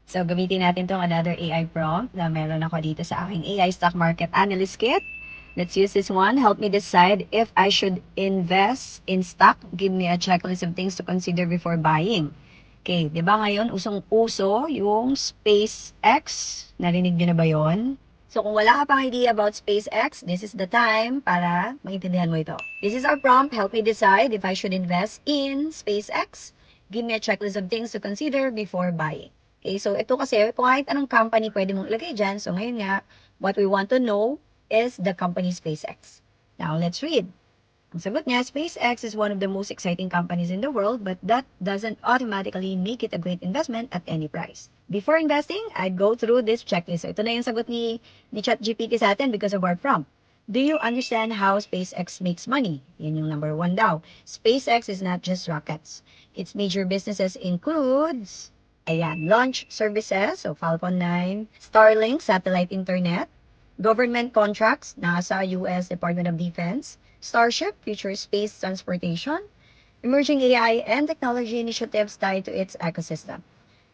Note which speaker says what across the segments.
Speaker 1: So, gamitin natin tong another AI prompt na meron ako dito sa aking AI Stock Market Analyst Kit. Let's use this one. Help me decide if I should invest in stock. Give me a checklist of things to consider before buying. Okay, di ba ngayon, usong-uso yung SpaceX? Narinig nyo na ba yon? So, kung wala ka pang idea about SpaceX, this is the time para maintindihan mo ito. This is our prompt. Help me decide if I should invest in SpaceX. Give me a checklist of things to consider before buying. Okay, so ito kasi, kung kahit anong company pwede mong ilagay dyan. So, ngayon nga, what we want to know is the company SpaceX. Now, let's read. Ang sagot niya, SpaceX is one of the most exciting companies in the world, but that doesn't automatically make it a great investment at any price. Before investing, I'd go through this checklist. So, ito na yung sagot ni ChatGPT sa atin because of our prompt. Do you understand how SpaceX makes money? Yan yung number 1 daw. SpaceX is not just rockets. Its major businesses includes, ayan, launch services, so Falcon 9, Starlink satellite internet, government contracts, NASA, US Department of Defense, Starship, future space transportation, emerging AI and technology initiatives tied to its ecosystem.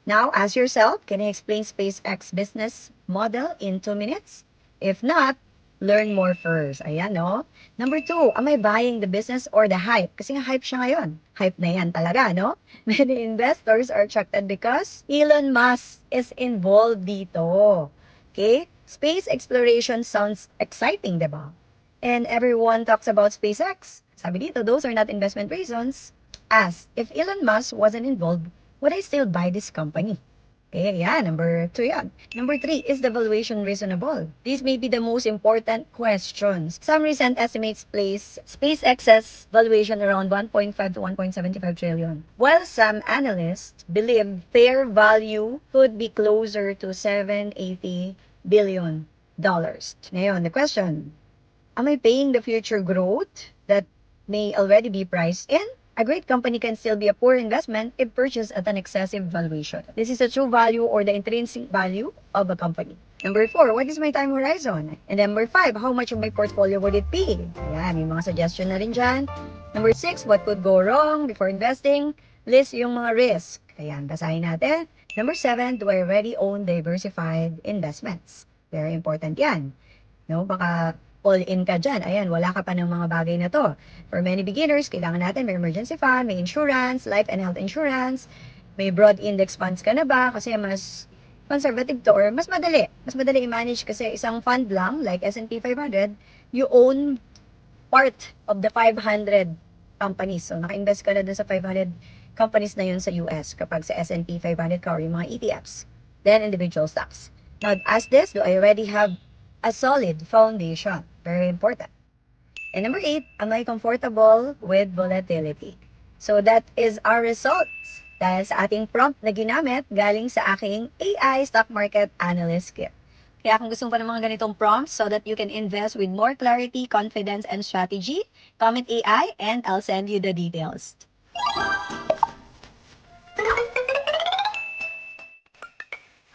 Speaker 1: Now, ask yourself, can I explain SpaceX business model in 2 minutes? If not, learn more first. Ayan, no? Number 2, am I buying the business or the hype? Kasi nga hype siya ngayon. Hype na yan talaga, no? Many investors are attracted because Elon Musk is involved dito. Okay? Space exploration sounds exciting, diba? And everyone talks about SpaceX. Sabi dito, those are not investment reasons. Ask, if Elon Musk wasn't involved, would I still buy this company? Okay, yeah, number 2 yan. Number 3, is the valuation reasonable? These may be the most important questions. Some recent estimates place SpaceX's valuation around 1.5 to 1.75 trillion, while some analysts believe fair value could be closer to $780 billion. Ngayon, the question, am I paying the future growth that may already be priced in? A great company can still be a poor investment if purchased at an excessive valuation. This is the true value or the intrinsic value of a company. Number 4, what is my time horizon? And number 5, how much of my portfolio would it be? Ayan, may mga suggestion na rin dyan. Number 6, what could go wrong before investing? List yung mga risk. Ayan, basahin natin. Number 7, do I already own diversified investments? Very important yan. No, baka all-in ka dyan. Ayan, wala ka pa ng mga bagay na to. For many beginners, kailangan natin may emergency fund, may insurance, life and health insurance, may broad index funds ka na ba? Kasi mas conservative to or mas madali. Mas madali i-manage kasi isang fund lang, like S&P 500, you own part of the 500 companies. So, naka-invest ka na dun sa 500 companies na yun sa US kapag sa S&P 500 ka or yung mga ETFs. Then, individual stocks. Now, ask this, do I already have a solid foundation? Very important. And number 8, am I comfortable with volatility? So that is our results dahil sa ating prompt na ginamit galing sa aking AI Stock Market Analyst Kit. Kaya kung gusto mo pa ng mga ganitong prompts so that you can invest with more clarity, confidence, and strategy, comment AI and I'll send you the details.